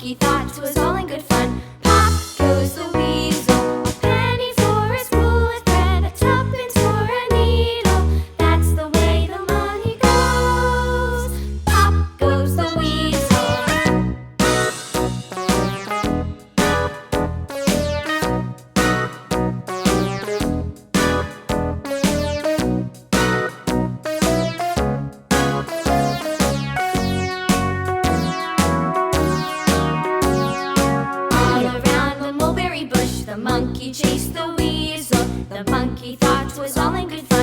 monkey thought 'twas all in good fun. Pop goes the weasel, a penny for a spool of thread, a tuppence for a needle. That's the way the money goes. Pop goes the weasel. All around the mulberry bush, the monkey chased the weasel. The monkey thought 'twas all in good fun.